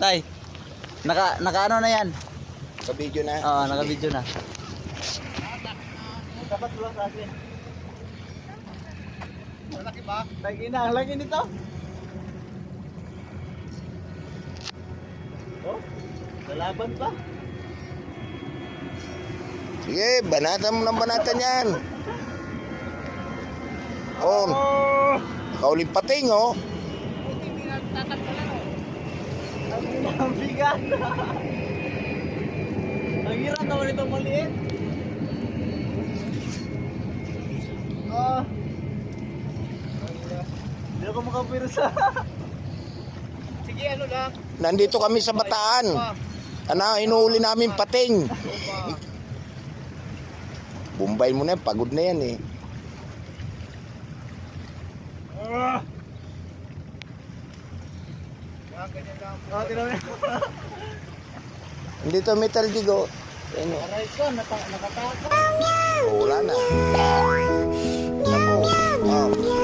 Tay, naka ano na yan? Sa video na. Oo, naka-video na. Dapat lang sa akin. Malaki ba? Lagi na, ang laki nito. Oh, lalaban pa. Sige, banatan mo ng banatan yan. Oh, kauling pating oh. Ang bigat. Ang hirap naman itong maliit. Hindi ako makapirsa. Sige, ano lang. Nandito kami sa Bataan. Ano, inuuli namin pating. Bumbay mo na, pagod na yan eh. Ganyan lang. Nandito Metal Jig oh. Ano? Aray ko, nakatako. Oh, wala na. Ako. Oh.